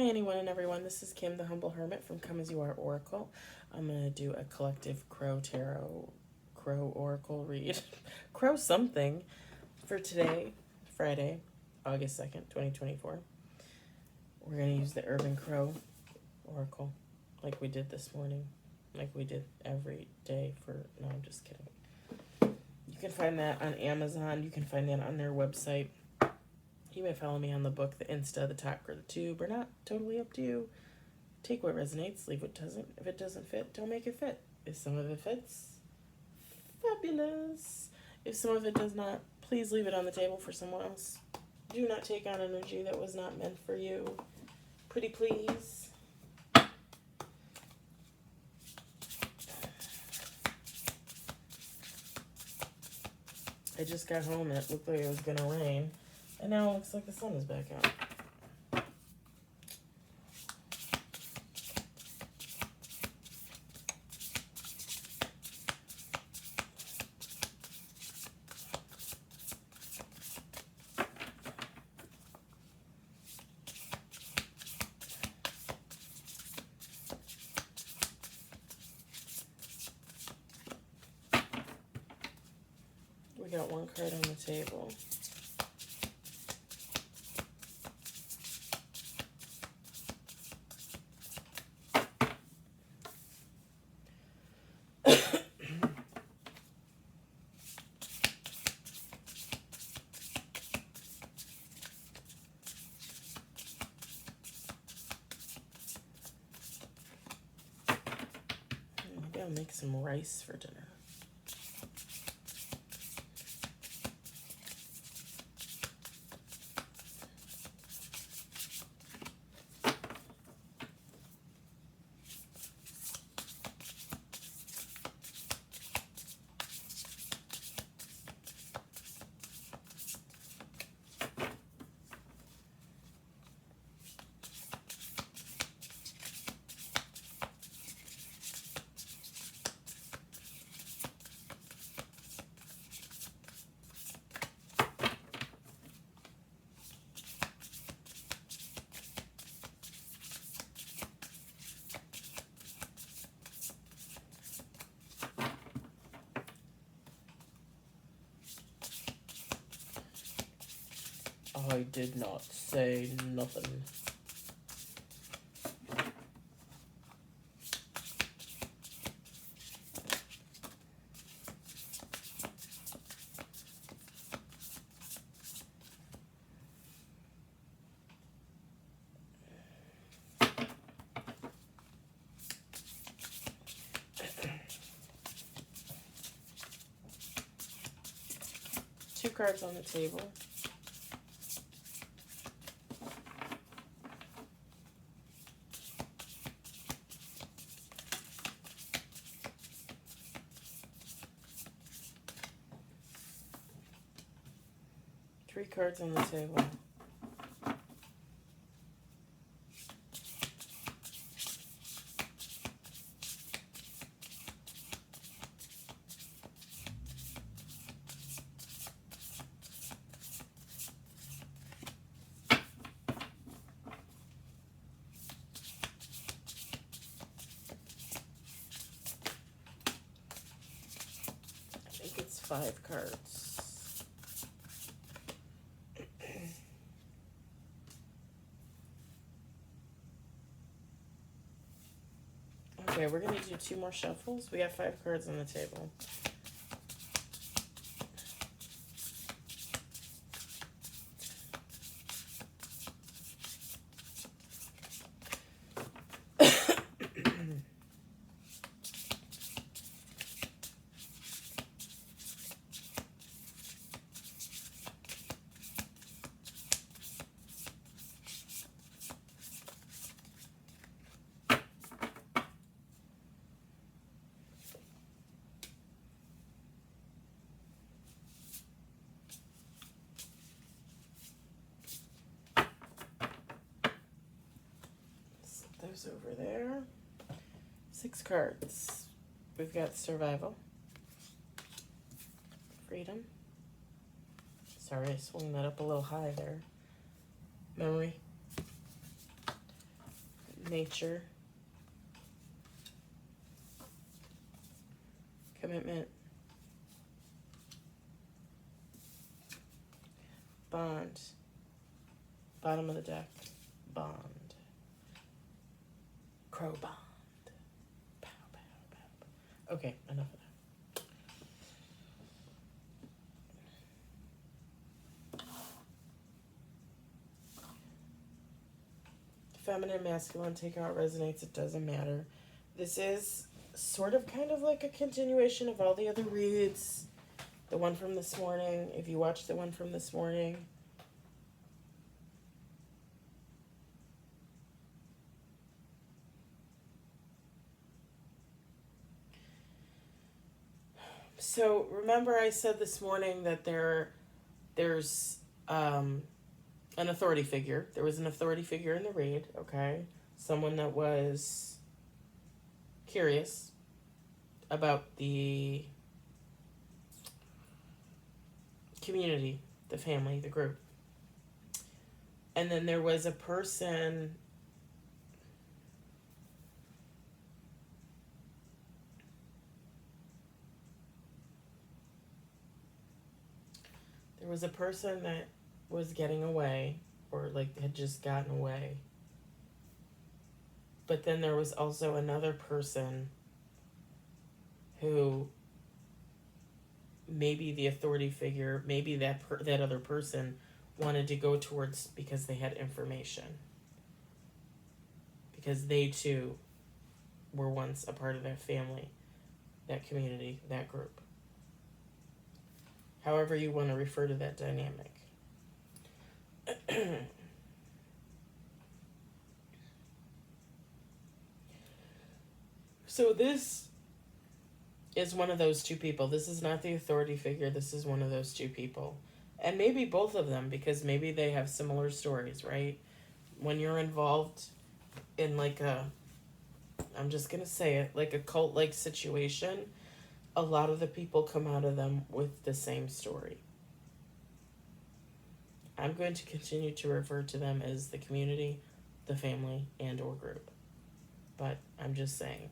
Hi, anyone and everyone. This is Kim, the Humble Hermit from Come As You Are Oracle. I'm going to do a collective Crow Tarot, Crow Oracle read, Crow something for today, Friday, August 2nd, 2024. We're going to use the Urban Crow Oracle like we did this morning, like we did every day for, no, I'm just kidding. You can find that on Amazon. You can find that on their website. You may follow me on the book, the Insta, the Talk, or the Tube, or not. Totally up to you. Take what resonates, leave what doesn't. If it doesn't fit, don't make it fit. If some of it fits, fabulous. If some of it does not, please leave it on the table for someone else. Do not take on energy that was not meant for you. Pretty please. I just got home and it looked like it was going to rain. And now it looks like the sun is back out. We got one card on the table. Maybe I'll make some rice for dinner. I did not say nothing. Two cards on the table. Three cards on the table. I think it's 5 cards. Okay, we're going to do 2 more shuffles. We got 5 cards on the table. Those over there. 6 cards. We've got survival, freedom. Sorry, I swung that up a little high there. Memory, nature, commitment, bond, bottom of the deck, bond, crow bond, pow, pow, pow. Okay, enough of that. Feminine, masculine, take out resonates, it doesn't matter. This is sort of kind of like a continuation of all the other reads. The one from this morning, if you watched the one from this morning. So remember I said this morning that there's an authority figure. There was an authority figure in the read, okay? Someone that was curious about the community, the family, the group. And then there was a person that was getting away, or like had just gotten away. But then there was also another person who maybe the authority figure, maybe that other person wanted to go towards because they had information. Because they too were once a part of that family, that community, that group. However you want to refer to that dynamic. So this is one of those two people. This is not the authority figure. This is one of those two people. And maybe both of them, because maybe they have similar stories, right? When you're involved in like I'm just going to say it, like a cult-like situation, a lot of the people come out of them with the same story. I'm going to continue to refer to them as the community, the family, and or group. But I'm just saying,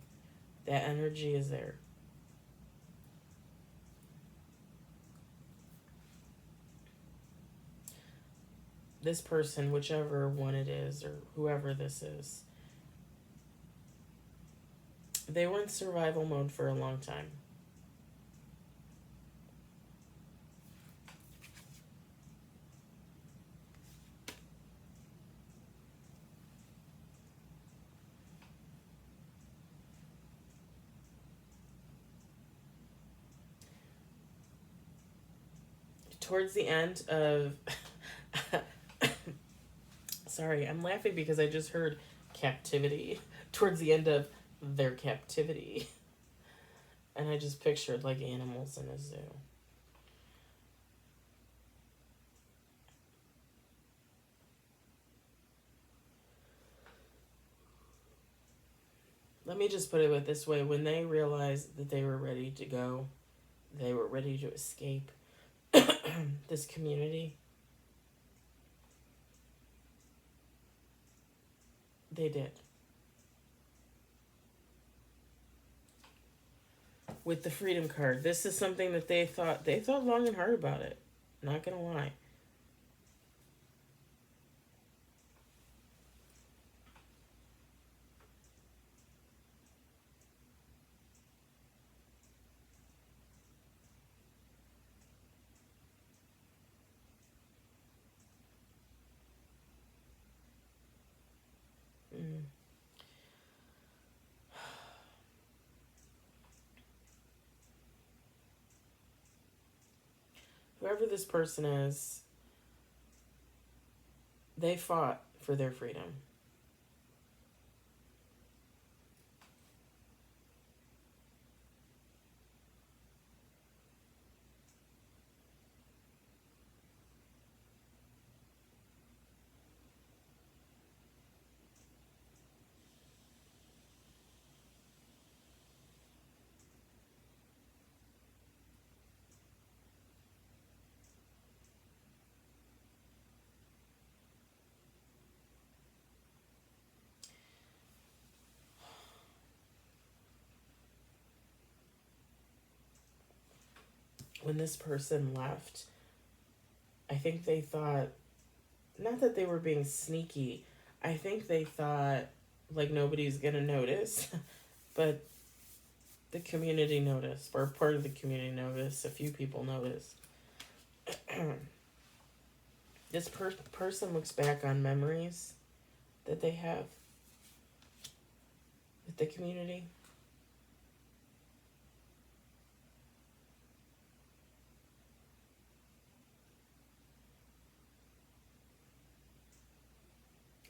that energy is there. This person, whichever one it is, or whoever this is, they were in survival mode for a long time. Towards the end of sorry, I'm laughing because I just heard captivity. Towards the end of their captivity. And I just pictured like animals in a zoo. Let me just put it this way. When they realized that they were ready to go, they were ready to escape this community, they did. With the freedom card, this is something that they thought long and hard about it. Not gonna lie. Whoever this person is, they fought for their freedom. when this person left, I think they thought, not that they were being sneaky, I think they thought like nobody's gonna notice, but the community noticed, or part of the community noticed, a few people noticed. This person looks back on memories that they have with the community.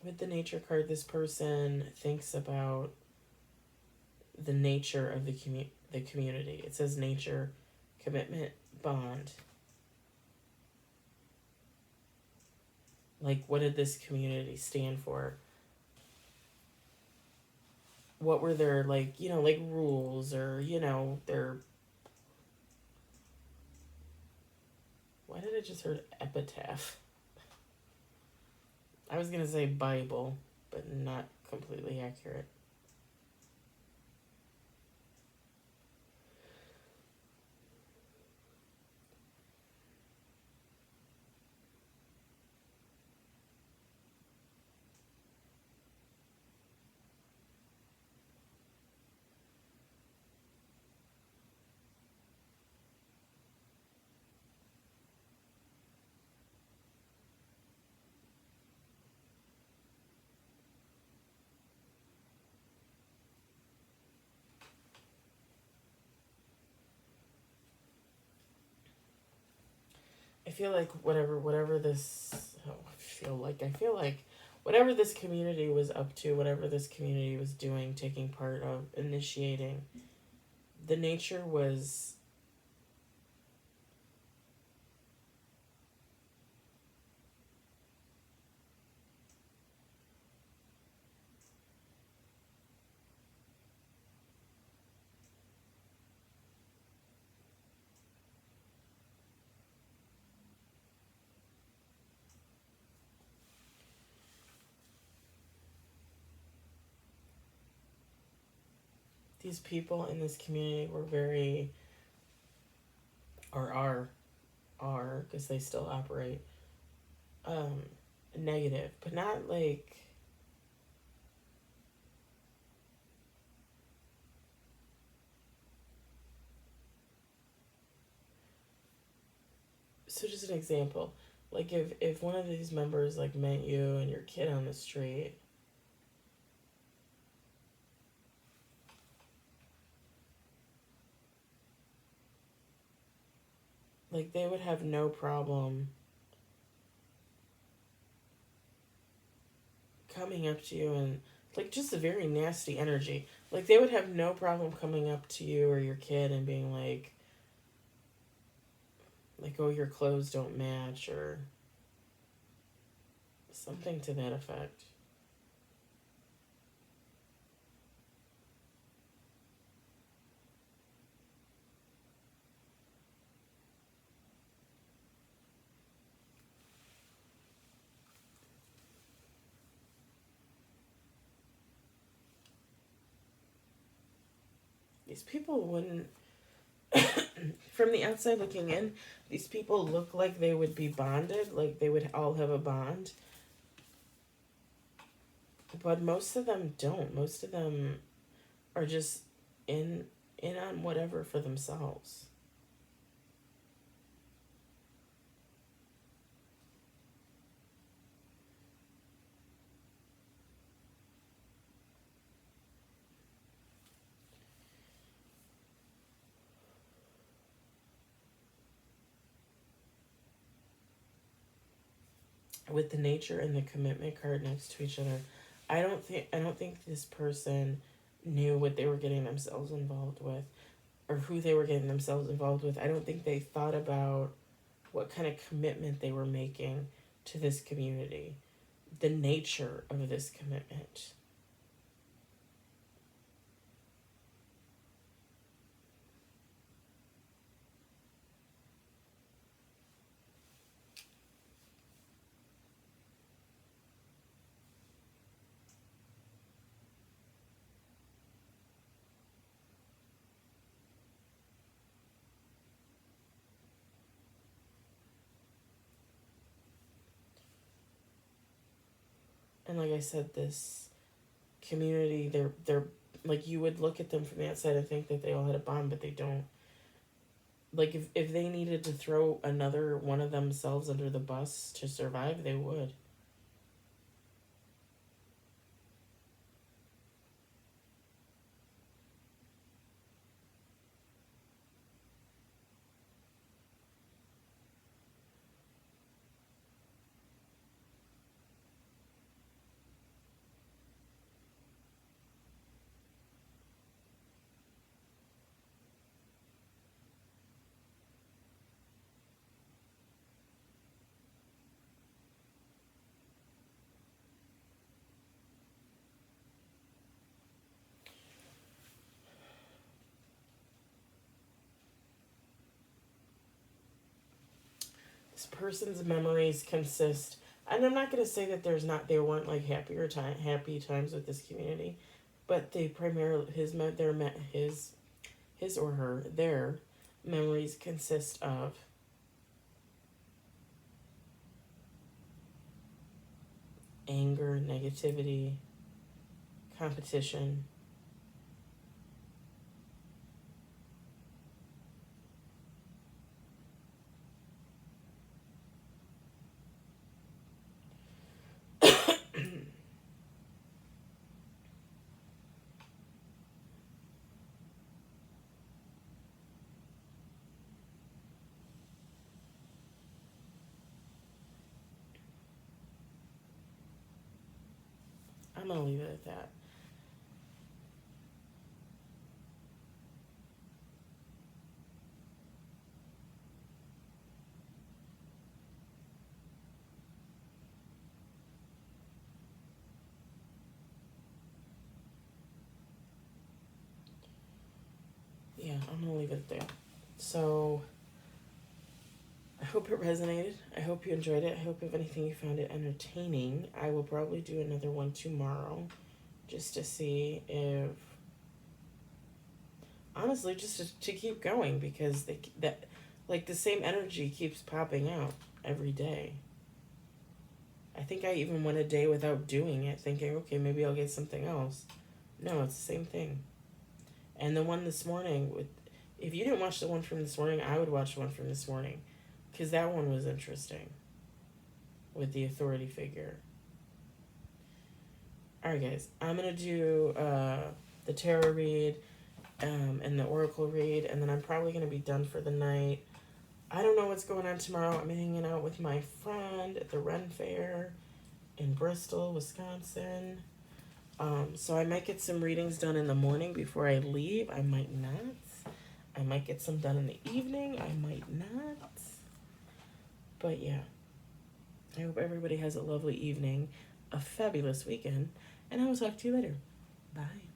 With the nature card, this person thinks about the nature of the community. It says nature, commitment, bond. Like, what did this community stand for? What were their, like, like rules, or, their... Why did I just heard epitaph? I was going to say Bible, but not completely accurate. I feel like whatever this... Oh, I feel like whatever this community was up to, whatever this community was doing, taking part of, initiating, the nature was... These people in this community were very... or are, because they still operate, negative, but not like... So just an example, like if one of these members like met you and your kid on the street, like they would have no problem coming up to you, and like just a very nasty energy. Like they would have no problem coming up to you or your kid and being like, oh, your clothes don't match, or something to that effect. These people wouldn't, from the outside looking in, these people look like they would be bonded, like they would all have a bond. But most of them don't. Most of them are just in on whatever for themselves. With the nature and the commitment card next to each other, I don't think this person knew what they were getting themselves involved with, or who they were getting themselves involved with. I don't think they thought about what kind of commitment they were making to this community, the nature of this commitment. And like I said, this community, they're like, you would look at them from the outside and think that they all had a bond, but they don't. Like, if they needed to throw another one of themselves under the bus to survive, they would. This person's memories consist, and I'm not going to say that there weren't like happy times with this community, but they primarily his or her their memories consist of anger, negativity, competition. I'm gonna leave it at that. Yeah, I'm gonna leave it there. So I hope it resonated. I hope you enjoyed it. I hope, if anything, you found it entertaining. I will probably do another one tomorrow, just to see if, honestly, just to keep going, because that like the same energy keeps popping out every day. I think I even went a day without doing it, thinking, okay, maybe I'll get something else. No, it's the same thing. And the one this morning, if you didn't watch the one from this morning, I would watch the one from this morning, because that one was interesting with the authority figure. All right, guys, I'm gonna do the tarot read and the oracle read, and then I'm probably gonna be done for the night. I don't know what's going on tomorrow. I'm hanging out with my friend at the Ren Fair in Bristol, Wisconsin. So I might get some readings done in the morning before I leave. I might not. I might get some done in the evening. I might not. But yeah, I hope everybody has a lovely evening, a fabulous weekend, and I will talk to you later. Bye.